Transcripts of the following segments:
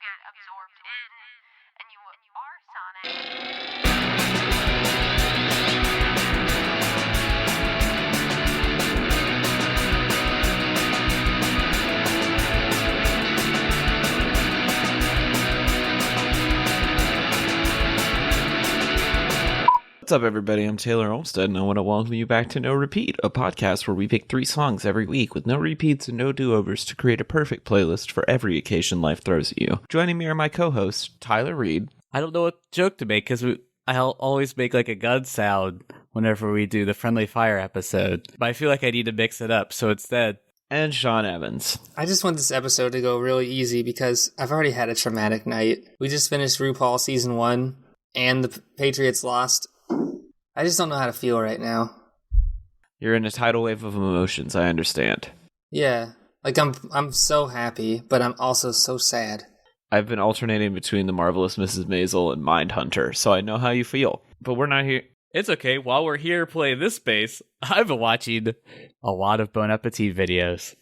get absorbed in, and you are Sonic. What's up, everybody? I'm Taylor Olmstead, and I want to welcome you back to No Repeat, a podcast where we pick 3 songs every week with no repeats and no do-overs to create a perfect playlist for every occasion life throws at you. Joining me are my co-hosts, Tyler Reed. I don't know what joke to make because I'll always make like a gun sound whenever we do the Friendly Fire episode, but I feel like I need to mix it up, so instead... And Sean Evans. I just want this episode to go really easy because I've already had a traumatic night. We just finished RuPaul Season 1, and the Patriots lost. I just don't know how to feel right now. You're in a tidal wave of emotions, I understand. Yeah, like I'm so happy, but I'm also so sad. I've been alternating between The Marvelous Mrs. Maisel and Mindhunter, so I know how you feel. But we're not here... It's okay, while we're here playing this space, I've been watching a lot of Bon Appetit videos.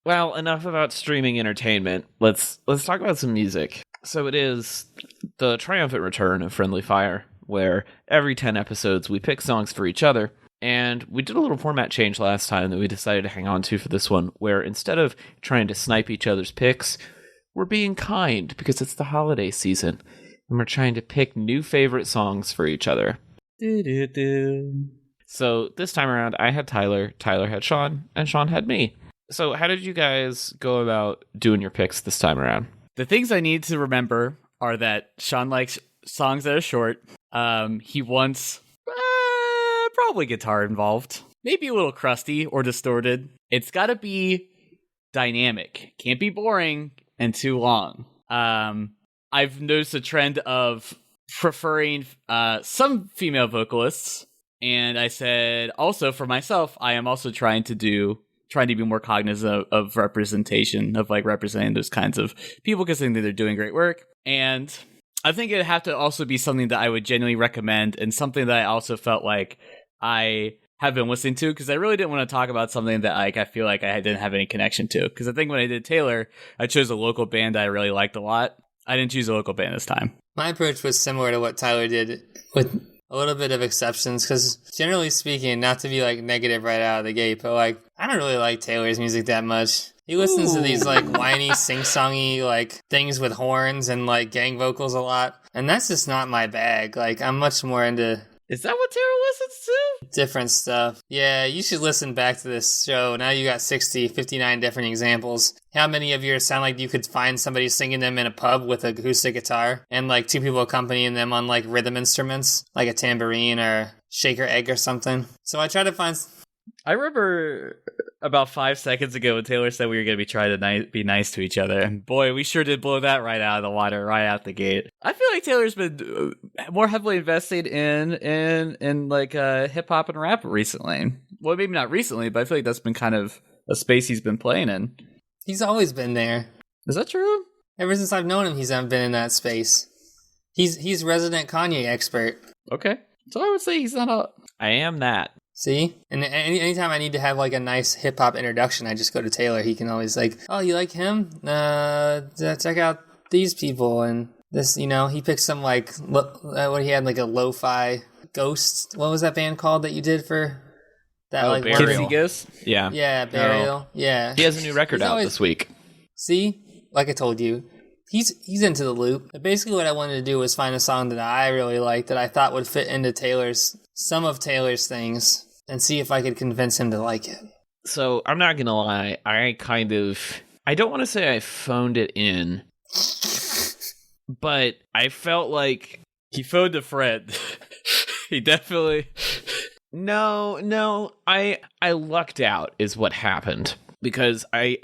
Well, enough about streaming entertainment. Let's talk about some music. So it is the triumphant return of Friendly Fire, where every 10 episodes we pick songs for each other, and we did a little format change last time that we decided to hang on to for this one, where instead of trying to snipe each other's picks, we're being kind because it's the holiday season, and we're trying to pick new favorite songs for each other. So this time around, I had Tyler had Sean, and Sean had me. So how did you guys go about doing your picks this time around? The things I need to remember are that Sean likes songs that are short. He wants probably guitar involved, maybe a little crusty or distorted. It's got to be dynamic, can't be boring and too long. I've noticed a trend of preferring some female vocalists, and I said also for myself, I am also trying to be more cognizant of representation, of like representing those kinds of people because I think that they're doing great work. And I think it'd have to also be something that I would genuinely recommend and something that I also felt like I have been listening to because I really didn't want to talk about something that like I feel like I didn't have any connection to. Because I think when I did Taylor, I chose a local band that I really liked a lot. I didn't choose a local band this time. My approach was similar to what Tyler did with a little bit of exceptions because generally speaking, not to be like negative right out of the gate, but like I don't really like Taylor's music that much. He listens to these like whiny, sing-songy like things with horns and like gang vocals a lot. And that's just not my bag. Like I'm much more into... Is that what Taylor listens to? Different stuff. Yeah, you should listen back to this show. Now you got 59 different examples. How many of yours sound like you could find somebody singing them in a pub with an acoustic guitar and like 2 people accompanying them on like rhythm instruments, like a tambourine or shaker egg or something. So I try to find... I remember about 5 seconds ago when Taylor said we were going to be trying to be nice to each other. And boy, we sure did blow that right out of the water, right out the gate. I feel like Taylor's been more heavily invested in like hip hop and rap recently. Well, maybe not recently, but I feel like that's been kind of a space he's been playing in. He's always been there. Is that true? Ever since I've known him, he's been in that space. He's resident Kanye expert. Okay. So I would say he's not a... I am that. See? And anytime I need to have like a nice hip-hop introduction, I just go to Taylor. He can always like, oh, you like him? Check out these people. And this, he picked some like, what he had, like a lo-fi ghost. What was that band called that you did for that? Oh, like Burial. Kitsy Ghost? Yeah. Yeah, Burial. No. Yeah. He has a new record out this week. See? Like I told you. He's into the loop. But basically what I wanted to do was find a song that I really liked that I thought would fit into some of Taylor's things and see if I could convince him to like it. So I'm not going to lie. I don't want to say I phoned it in, but I felt like he phoned a friend. He definitely... No, I lucked out is what happened because I've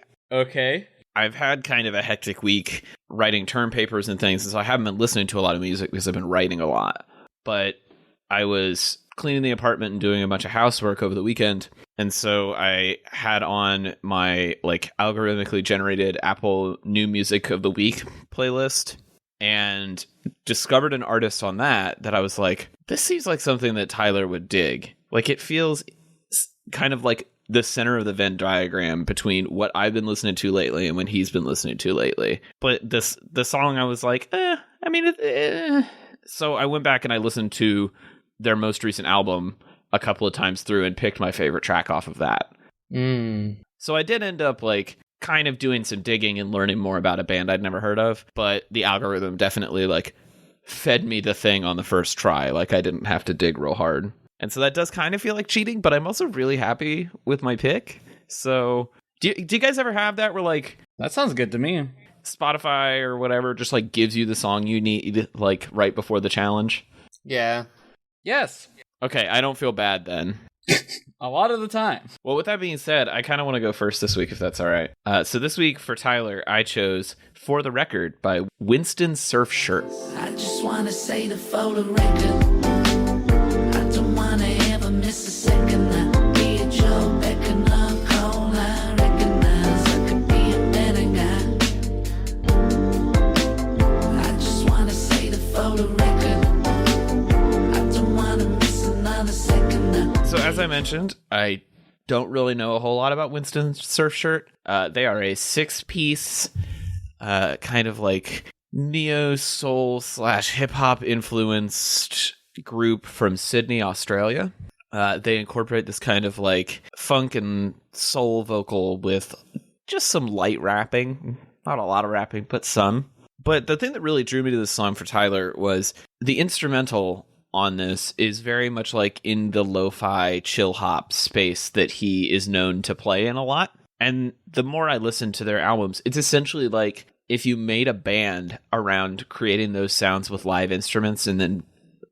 had kind of a hectic week writing term papers and things, and so I haven't been listening to a lot of music because I've been writing a lot. But I was cleaning the apartment and doing a bunch of housework over the weekend, and so I had on my like algorithmically generated Apple New Music of the Week playlist and discovered an artist on that I was like, this seems like something that Tyler would dig. Like it feels kind of like the center of the Venn diagram between what I've been listening to lately and what he's been listening to lately. But the song, I was like, So I went back and I listened to their most recent album a couple of times through and picked my favorite track off of that. So I did end up like kind of doing some digging and learning more about a band I'd never heard of, but the algorithm definitely like fed me the thing on the first try. Like I didn't have to dig real hard. And so that does kind of feel like cheating, but I'm also really happy with my pick. So do you guys ever have that where like That sounds good to me. Spotify or whatever just like gives you the song you need like right before the challenge? Yeah. Yes. Okay, I don't feel bad then. A lot of the time. Well, with that being said, I kind of want to go first this week, if that's all right. So this week for Tyler, I chose For the Record by Winston Surfshirt. I just wanna say the photo record. I don't wanna ever miss a second. I be a Joe Becker, no Cole. I recognize I could be a better guy. I just wanna say the photo record. I don't wanna miss another second. So as I mentioned, I don't really know a whole lot about Winston Surfshirt. They are a 6-piece kind of like neo-soul / hip-hop influenced group from Sydney, Australia. They incorporate this kind of like funk and soul vocal with just some light rapping. Not a lot of rapping, but some. But the thing that really drew me to this song for Tyler was the instrumental on this is very much like in the lo-fi chill hop space that he is known to play in a lot. And the more I listen to their albums, it's essentially like if you made a band around creating those sounds with live instruments and then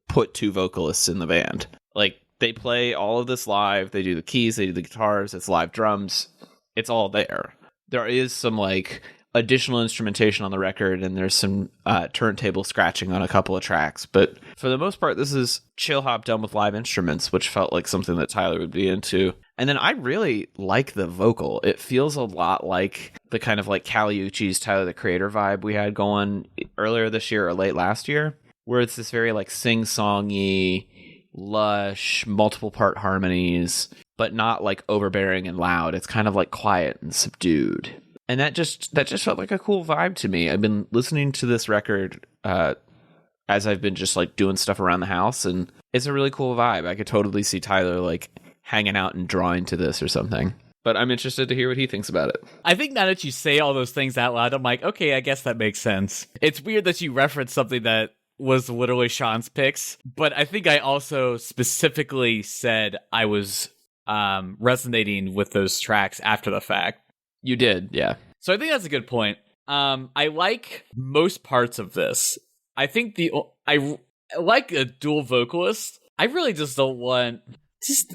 put 2 vocalists in the band. Like they play all of this live, they do the keys, they do the guitars, it's live drums, it's all there. There is some like additional instrumentation on the record, and there's some turntable scratching on a couple of tracks, but for the most part this is chill hop done with live instruments, which felt like something that Tyler would be into. And then I really like the vocal. It feels a lot like the kind of like Kali Uchis Tyler the Creator vibe we had going earlier this year or late last year, where it's this very like sing-songy, lush, multiple part harmonies, but not like overbearing and loud. It's kind of like quiet and subdued. And that just felt like a cool vibe to me. I've been listening to this record as I've been just like doing stuff around the house, and it's a really cool vibe. I could totally see Tyler like hanging out and drawing to this or something. But I'm interested to hear what he thinks about it. I think now that you say all those things out loud, I'm like, okay, I guess that makes sense. It's weird that you referenced something that was literally Sean's picks, but I think I also specifically said I was resonating with those tracks after the fact. You did, yeah. So I think that's a good point. I like most parts of this. I think I like a dual vocalist. I really just don't want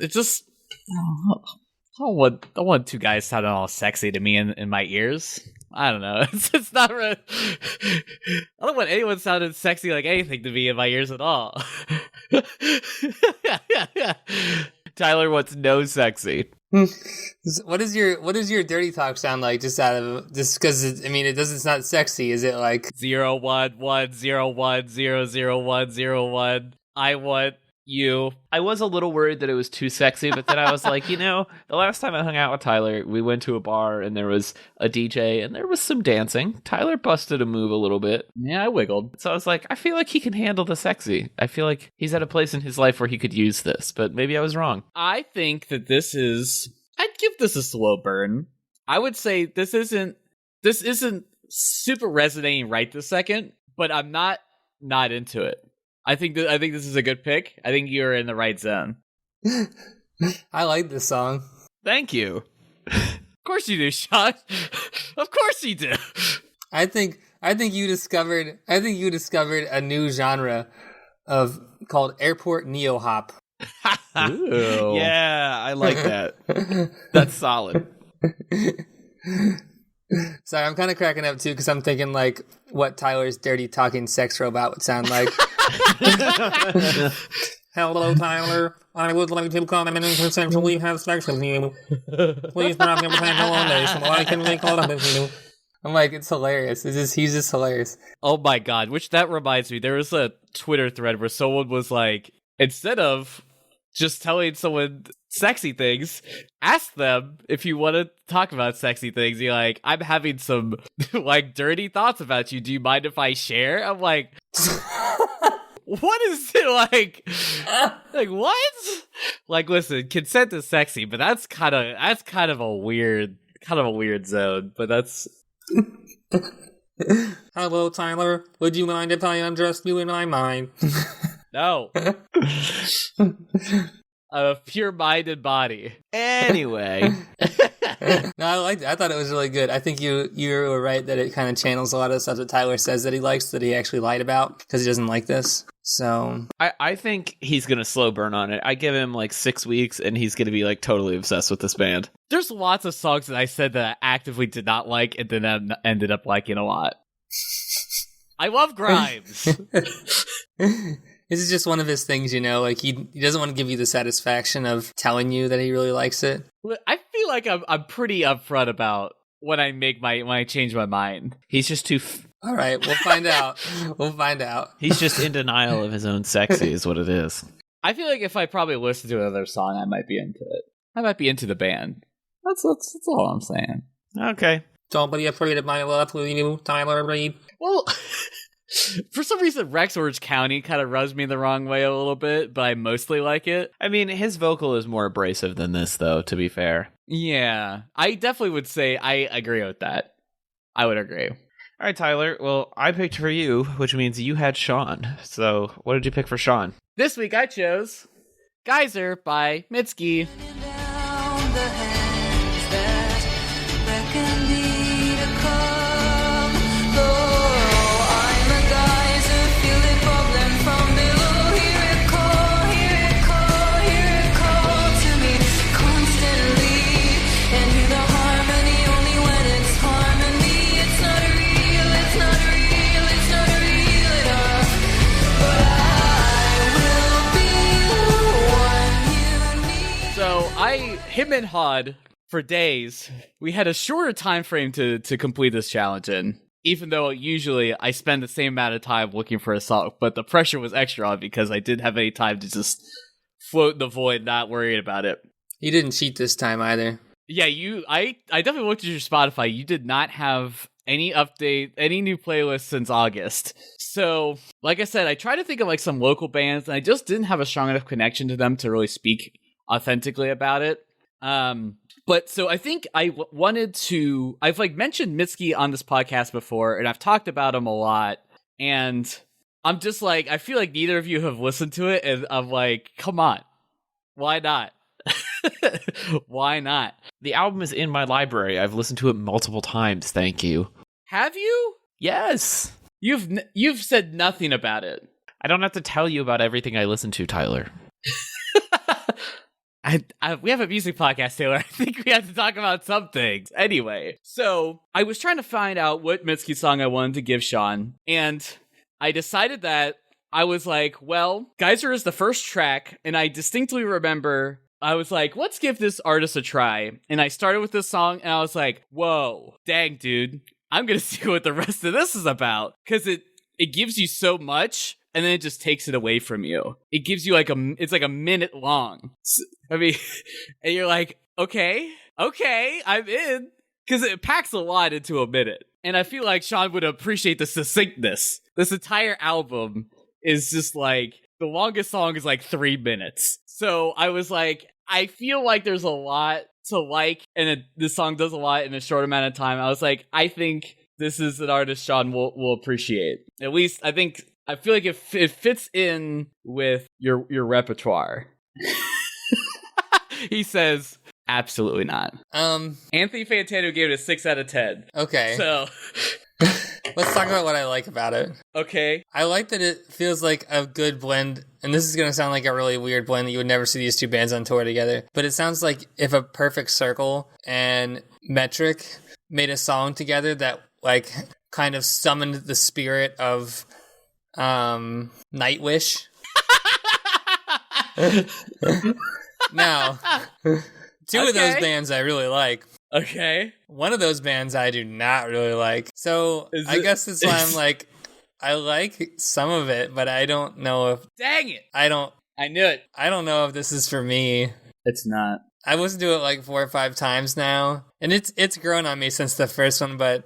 I don't want 2 guys sounding all sexy to me in my ears. I don't know. It's not really, I don't want anyone sounding sexy like anything to me in my ears at all. Tyler wants no sexy. What does your dirty talk sound like? Just because it's not sexy. Is it like 01101001001? I want you. I was a little worried that it was too sexy, but then I was like, the last time I hung out with Tyler, we went to a bar and there was a DJ and there was some dancing. Tyler busted a move a little bit. Yeah, I wiggled. So I was like, I feel like he can handle the sexy. I feel like he's at a place in his life where he could use this, but maybe I was wrong. I think that I'd give this a slow burn. I would say this isn't super resonating right this second, but I'm not into it. I think this is a good pick. I think you're in the right zone. I like this song. Thank you. Of course you do, Sean. Of course you do. I think you discovered a new genre called airport neo hop. Ooh. Yeah, I like that. That's solid. Sorry, I'm kind of cracking up too because I'm thinking like what Tyler's dirty talking sex robot would sound like. Hello, Tyler. I would like to come in and consensually have sex with you. Please not give me hello so I can make love with you. I'm like, it's hilarious. He's just hilarious. Oh my god! Which that reminds me, there was a Twitter thread where someone was like, instead of just telling someone sexy things, ask them if you want to talk about sexy things. You're like, I'm having some like dirty thoughts about you. Do you mind if I share? I'm like, what is it like? Like what? Like, listen, consent is sexy, but that's kind of a weird zone. But that's. Hello, Tyler. Would you mind if I undressed you in my mind? No. A pure-minded body. Anyway. No, I liked it. I thought it was really good. I think you were right that it kind of channels a lot of the stuff that Tyler says that he likes that he actually lied about because he doesn't like this. So I think he's going to slow burn on it. I give him like 6 weeks and he's going to be like totally obsessed with this band. There's lots of songs that I said that I actively did not like and then I ended up liking a lot. I love Grimes. This is just one of his things, you know, like he doesn't want to give you the satisfaction of telling you that he really likes it. I feel like I'm pretty upfront about when I change my mind. He's just too... All right, we'll find out. We'll find out. He's just in denial of his own sexy is what it is. I feel like if I probably listen to another song, I might be into it. I might be into the band. That's all I'm saying. Okay. Don't be afraid of my love, will you, Tyler Reed? Well... For some reason, Rex Orange County kind of rubs me the wrong way a little bit, but I mostly like it. I mean, his vocal is more abrasive than this, though, to be fair. Yeah, I definitely would say I agree with that. I would agree. All right, Tyler. Well, I picked for you, which means you had Sean. So what did you pick for Sean? This week I chose Geyser by Mitski. Down the hands that reckon me to come. Though I'm a geyser, feel it bubbling from below. Hear it call, hear it call, hear it call to me constantly. And hear the harmony only when it's harmony. It's not real, it's not real, it's not real enough. But I will be the one you need. So him and Hod, for days, we had a shorter time frame to complete this challenge in. Even though usually I spend the same amount of time looking for a song, but the pressure was extra on because I didn't have any time to just float in the void, not worrying about it. You didn't cheat this time either. Yeah, I definitely looked at your Spotify. You did not have any new playlists since August. So, like I said, I tried to think of like some local bands, and I just didn't have a strong enough connection to them to really speak authentically about it. But so I think I've like mentioned Mitski on this podcast before, and I've talked about him a lot, and I'm just like, I feel like neither of you have listened to it, and I'm like, come on, why not? Why not? The album is in my library. I've listened to it multiple times. Thank you. Have you? Yes. You've said nothing about it. I don't have to tell you about everything I listen to, Tyler. We have a music podcast, Taylor. I think we have to talk about some things. Anyway, so I was trying to find out what Mitski song I wanted to give Sean, and I decided that I was like, well, Geyser is the first track, and I distinctly remember I was like, let's give this artist a try. And I started with this song, and I was like, whoa, dang, dude, I'm gonna see what the rest of this is about. Because it gives you so much, and then it just takes it away from you. It gives you it's like a minute long. I mean, and you're like, okay, I'm in. Because it packs a lot into a minute. And I feel like Sean would appreciate the succinctness. This entire album is just like, the longest song is like 3 minutes. So I was like, I feel like there's a lot to like, and this song does a lot in a short amount of time. I was like, I think this is an artist Sean will appreciate. At least I feel like it fits in with your repertoire. He says, absolutely not. Anthony Fantano gave it a 6 out of 10. Okay. So Let's talk about what I like about it. Okay. I like that it feels like a good blend, and this is going to sound like a really weird blend that you would never see these two bands on tour together, but it sounds like if a Perfect Circle and Metric made a song together that like kind of summoned the spirit of Nightwish. Now, two of those bands I really like. Okay. One of those bands I do not really like. So I guess that's why I'm like, I like some of it, but I don't know if... Dang it. I knew it. I don't know if this is for me. It's not. I listened to it like 4 or 5 times now, and it's grown on me since the first one. But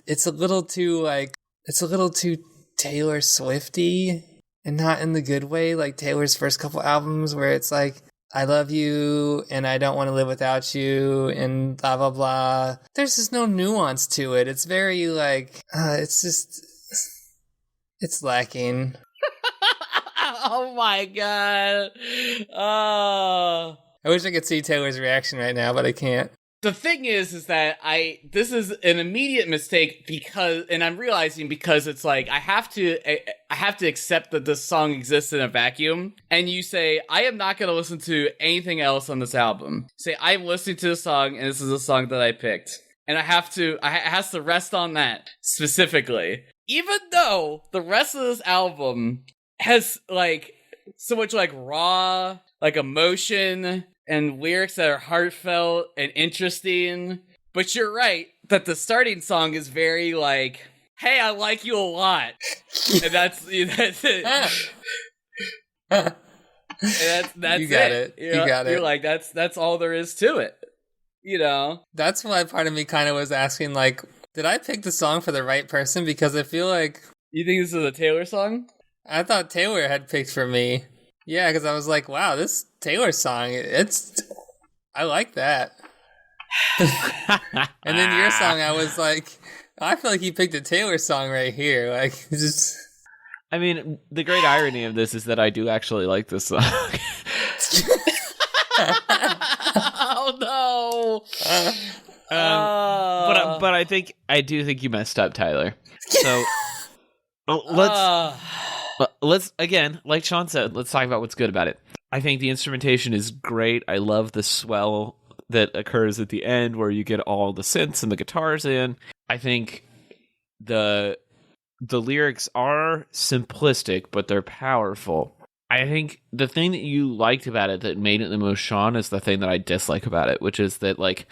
it's a little too Taylor Swifty, and not in the good way, like Taylor's first couple albums, where it's like, I love you and I don't want to live without you and blah blah blah. There's just no nuance to it. It's very like it's lacking. Oh my god. I wish I could see Taylor's reaction right now, but I can't. The thing is that this is an immediate mistake and I'm realizing because it's like I have to accept that this song exists in a vacuum, and you say I am not going to listen to anything else on this album. Say I'm listening to the song and this is a song that I picked, and it has to rest on that specifically, even though the rest of this album has like so much like raw like emotion and lyrics that are heartfelt and interesting. But you're right that the starting song is very like, hey, I like you a lot. And that's it. And that's you got it. You got it. You're like, that's all there is to it. You know? That's why part of me kind of was asking, like, did I pick the song for the right person? Because I feel like... You think this is a Taylor song? I thought Taylor had picked for me. Yeah, because I was like, wow, this Taylor song, I like that. And then your song, I was like, I feel like you picked a Taylor song right here. Like, just... I mean, the great irony of this is that I do actually like this song. Oh no! But I do think you messed up, Tyler. So let's again, like Sean said, let's talk about what's good about it. I think the instrumentation is great. I love the swell that occurs at the end where you get all the synths and the guitars in. I think the lyrics are simplistic, but they're powerful. I think the thing that you liked about it that made it the most Sean is the thing that I dislike about it, which is that, like,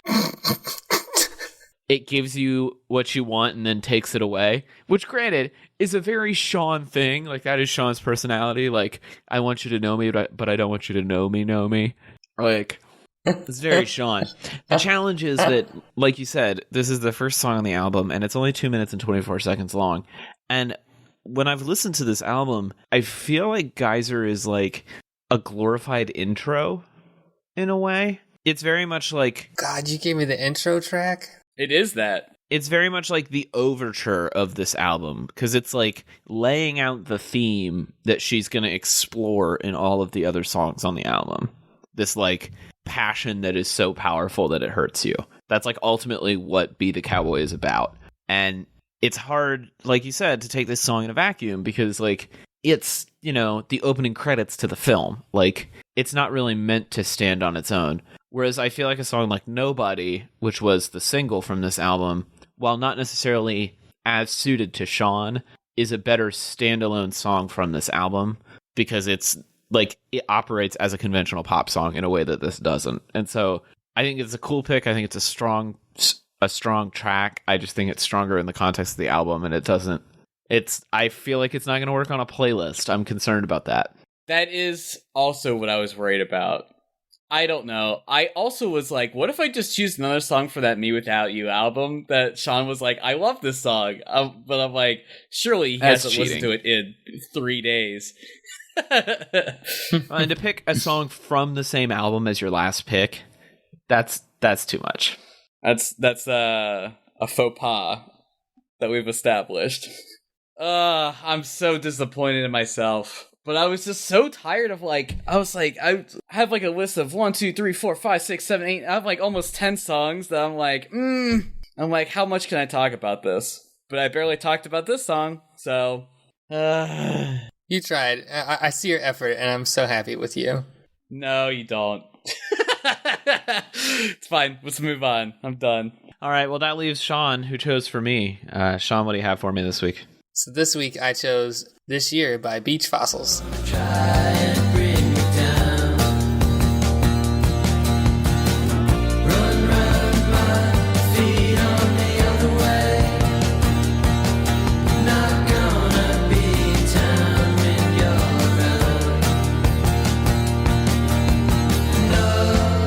it gives you what you want and then takes it away, which, granted, is a very Sean thing. Like, that is Sean's personality. Like, I want you to know me, but I don't want you to know me. Like, it's very Sean. The challenge is that, like you said, this is the first song on the album, and it's only 2 minutes and 24 seconds long. And when I've listened to this album, I feel like Geyser is like a glorified intro in a way. It's very much like... God, you gave me the intro track? It is that. It's very much like the overture of this album, because it's like laying out the theme that she's going to explore in all of the other songs on the album. This like passion that is so powerful that it hurts you. That's like ultimately what Be the Cowboy is about. And it's hard, like you said, to take this song in a vacuum because, like, it's, you know, the opening credits to the film. Like, it's not really meant to stand on its own. Whereas I feel like a song like Nobody, which was the single from this album, while not necessarily as suited to Sean, is a better standalone song from this album because it's, like, it operates as a conventional pop song in a way that this doesn't. And so I think it's a cool pick. I think it's a strong track. I just think it's stronger in the context of the album, and I feel like it's not going to work on a playlist. I'm concerned about that. That is also what I was worried about. I don't know. I also was like, what if I just choose another song for that Me Without You album that Sean was like, I love this song. But I'm like, surely he hasn't listened to it in 3 days. And to pick a song from the same album as your last pick, that's too much. That's a faux pas that we've established. I'm so disappointed in myself. But I was just so tired of I have like a list of 1, 2, 3, 4, 5, 6, 7, 8. I have like almost 10 songs that I'm like, how much can I talk about this? But I barely talked about this song, so. You tried. I see your effort, and I'm so happy with you. No, you don't. It's fine. Let's move on. I'm done. All right. Well, that leaves Sean, who chose for me. Sean, what do you have for me this week? So this week I chose This Year by Beach Fossils. Try and bring me down. Run, my feet on the other way. Not gonna be in town when you're around. No.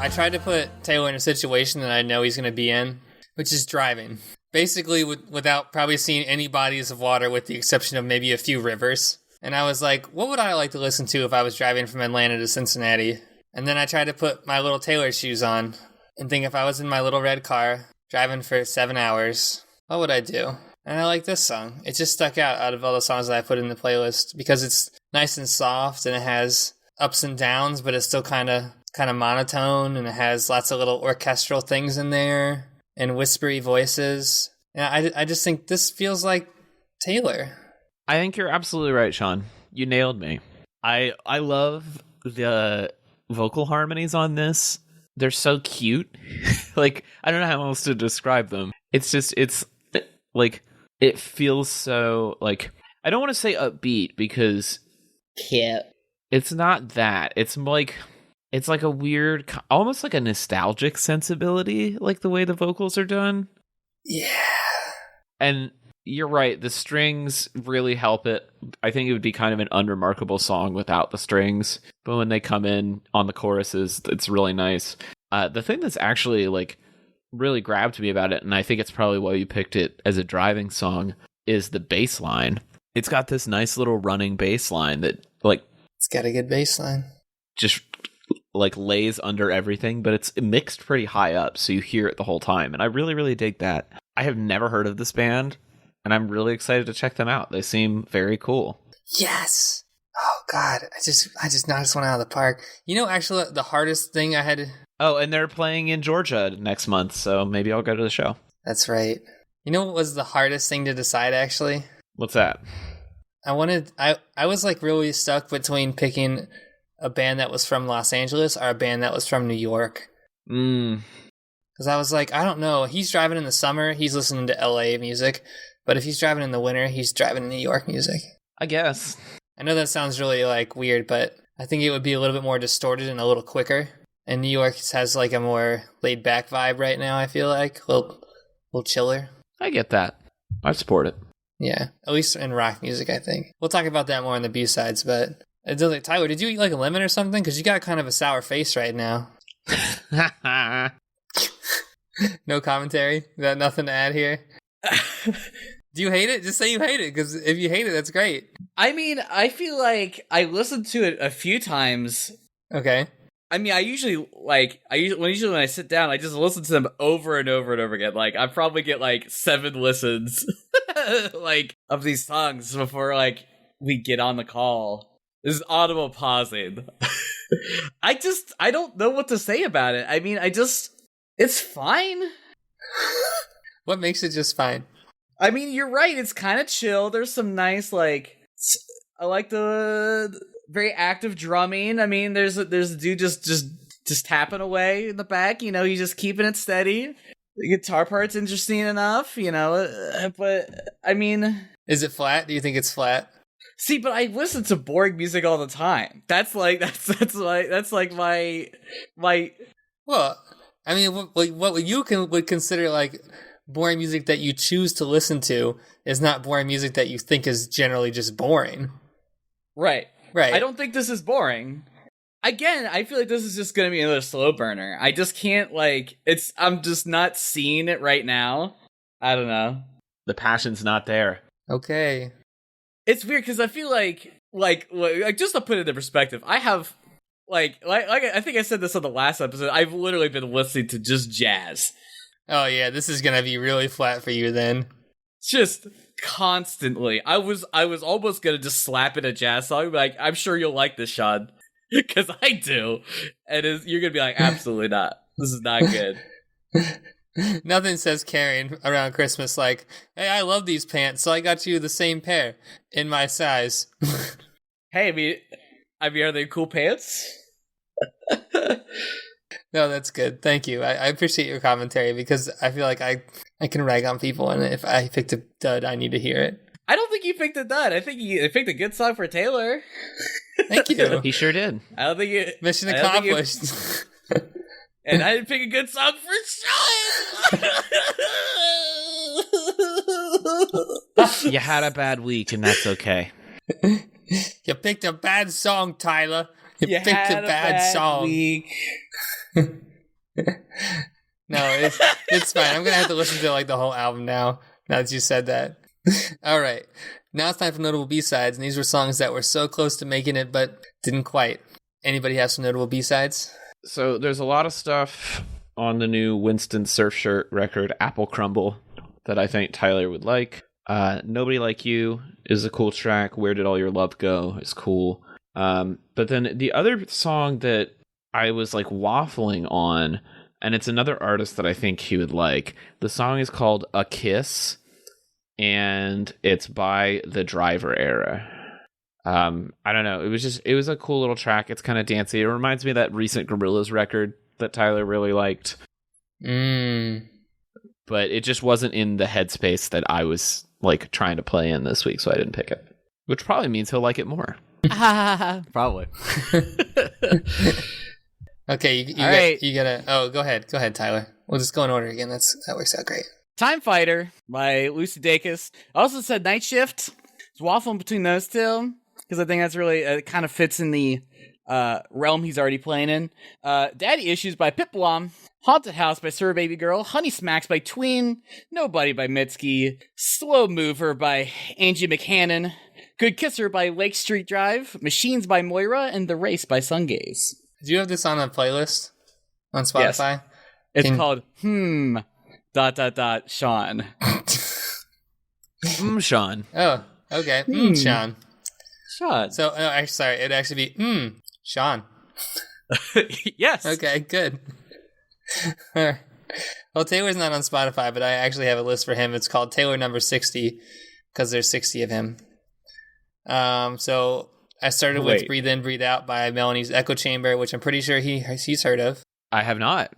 I tried to put Taylor in a situation that I know he's going to be in, which is driving. Basically, without probably seeing any bodies of water with the exception of maybe a few rivers. And I was like, what would I like to listen to if I was driving from Atlanta to Cincinnati? And then I tried to put my little Taylor shoes on and think if I was in my little red car driving for 7 hours, what would I do? And I like this song. It just stuck out of all the songs that I put in the playlist because it's nice and soft and it has ups and downs, but it's still kind of monotone and it has lots of little orchestral things in there and whispery voices. And I just think this feels like Taylor. I think you're absolutely right, Sean. You nailed me. I love the vocal harmonies on this. They're so cute. Like, I don't know how else to describe them. It's like, it feels so, like, I don't want to say upbeat because it's not that. It's like a weird, almost like a nostalgic sensibility, like the way the vocals are done. Yeah. And you're right, the strings really help it. I think it would be kind of an unremarkable song without the strings, but when they come in on the choruses, it's really nice. The thing that's actually like really grabbed me about it, and I think it's probably why you picked it as a driving song, is the bass line. It's got this nice little running bass line that like it's got a good bass line. Just like lays under everything, but it's mixed pretty high up, so you hear it the whole time, and I really, really dig that. I have never heard of this band, and I'm really excited to check them out. They seem very cool. Yes. Oh God, I just knocked this one out of the park. You know, actually, the hardest thing I had. Oh, and they're playing in Georgia next month, so maybe I'll go to the show. That's right. You know what was the hardest thing to decide, actually? What's that? I was like really stuck between picking a band that was from Los Angeles or a band that was from New York. Because I was like, I don't know. He's driving in the summer, he's listening to LA music. But if he's driving in the winter, he's driving New York music. I guess. I know that sounds really like weird, but I think it would be a little bit more distorted and a little quicker. And New York has like a more laid back vibe right now, I feel like. A little chiller. I get that. I support it. Yeah, at least in rock music, I think. We'll talk about that more in the B-sides, but Tyler, did you eat like a lemon or something? Because you got kind of a sour face right now. No commentary? Got nothing to add here? Do you hate it? Just say you hate it, because if you hate it, that's great. I mean, I feel like I listened to it a few times. Okay. I mean, usually when I sit down, I just listen to them over and over and over again. Like, I probably get like 7 listens, like, of these songs before like we get on the call. This is audible pausing. I don't know what to say about it. I mean, it's fine. What makes it just fine? I mean, you're right. It's kind of chill. There's some nice, like, I like the very active drumming. I mean, there's a dude just tapping away in the back. You know, he's just keeping it steady. The guitar part's interesting enough, you know, but I mean, is it flat? Do you think it's flat? See, but I listen to boring music all the time. That's like my. Well, I mean, what you would consider like boring music that you choose to listen to is not boring music that you think is generally just boring. Right. Right. I don't think this is boring. Again, I feel like this is just going to be another slow burner. I just can't, like, I'm just not seeing it right now. I don't know. The passion's not there. Okay. It's weird because I feel like just to put it in perspective, I have, like I think I said this on the last episode, I've literally been listening to just jazz. Oh yeah, this is going to be really flat for you then. Just constantly. I was almost going to just slap in a jazz song, like, I'm sure you'll like this, Sean. Because I do. And you're going to be like, absolutely not. This is not good. Nothing says caring around Christmas like, hey, I love these pants, so I got you the same pair in my size. Hey, I mean, are they cool pants? No, that's good. Thank you. I appreciate your commentary because I feel like I can rag on people, and if I picked a dud, I need to hear it. I don't think you picked a dud. I think you picked a good song for Taylor. Thank you. He sure did. I don't think you... Mission accomplished. And I didn't pick a good song for Sean! You had a bad week, and that's okay. You picked a bad song, Tyler. You picked had a bad song. Week. No, it's fine. I'm gonna have to listen to like the whole album now that you said that. All right, now it's time for notable B-sides, and these were songs that were so close to making it but didn't quite. Anybody have some notable B-sides? So there's a lot of stuff on the new Winston Surfshirt record, Apple Crumble, that I think Tyler would like. Nobody Like You is a cool track. Where Did All Your Love Go is cool. But then the other song that I was like waffling on, and it's another artist that I think he would like. The song is called A Kiss, and it's by The Driver Era. I don't know. It was a cool little track. It's kind of dancey. It reminds me of that recent Gorillaz record that Tyler really liked. But it just wasn't in the headspace that I was like trying to play in this week, so I didn't pick it. Which probably means he'll like it more. Probably. Okay, you gotta. Oh, go ahead, Tyler. We'll just go in order again. That works out great. Time Fighter by Lucy Dacus. I also said Night Shift. It's waffling between those two because I think that's really it kind of fits in the realm he's already playing in. Daddy Issues by Pitbull. Haunted House by Sir Baby Girl. Honey Smacks by Tween. Nobody by Mitski. Slow Mover by Angie McHannon. Good Kisser by Lake Street Drive. Machines by Moira. And The Race by Sungaze. Do you have this on a playlist on Spotify? Yes. It's called Sean. Sean. Oh, okay. Sean. Sean. So, actually, sorry, it'd actually be Sean. Yes. Okay, good. Well, Taylor's not on Spotify, but I actually have a list for him. It's called Taylor Number 60 because there's 60 of him. So I started with Breathe In, Breathe Out by Melanie's Echo Chamber, which I'm pretty sure he's heard of. I have not.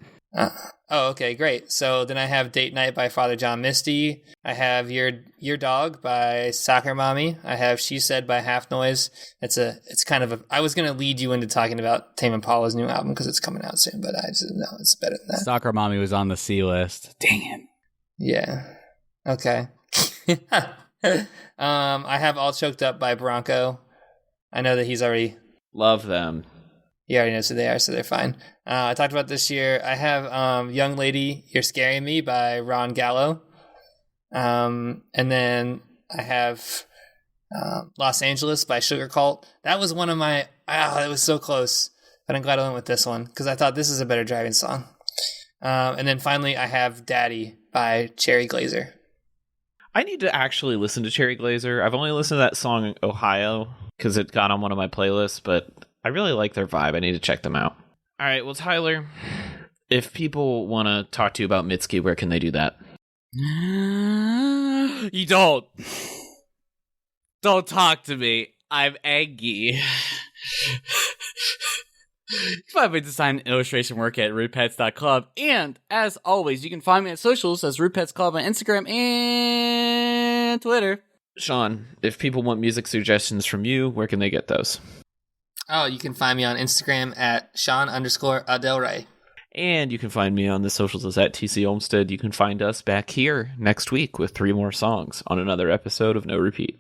Oh, okay, great. So then I have Date Night by Father John Misty. I have Your Dog by Soccer Mommy. I have She Said by Half Noise. It's kind of a. I was gonna lead you into talking about Tame Impala's new album because it's coming out soon, but I just no, it's better than that. Soccer Mommy was on the C list. Dang it. Yeah. Okay. I have All Choked Up by Bronco. I know that he's already. Love them. He already knows who they are, so they're fine. I talked about this year. I have Young Lady, You're Scaring Me by Ron Gallo. And then I have Los Angeles by Sugar Cult. That was one of my... it was so close. But I'm glad I went with this one because I thought this is a better driving song. And then finally, I have Daddy by Cherry Glazer. I need to actually listen to Cherry Glazer. I've only listened to that song Ohio because it got on one of my playlists, but I really like their vibe. I need to check them out. All right, well, Tyler, if people want to talk to you about Mitski, where can they do that? You don't. Don't talk to me. I'm angry. You can find me design and illustration work at rudepets.club. And as always, you can find me at socials as rudepetsclub on Instagram and Twitter. Sean, if people want music suggestions from you, where can they get those? Oh, you can find me on Instagram at Sean_Adelray. And you can find me on the socials as at TC Olmstead. You can find us back here next week with 3 more songs on another episode of No Repeat.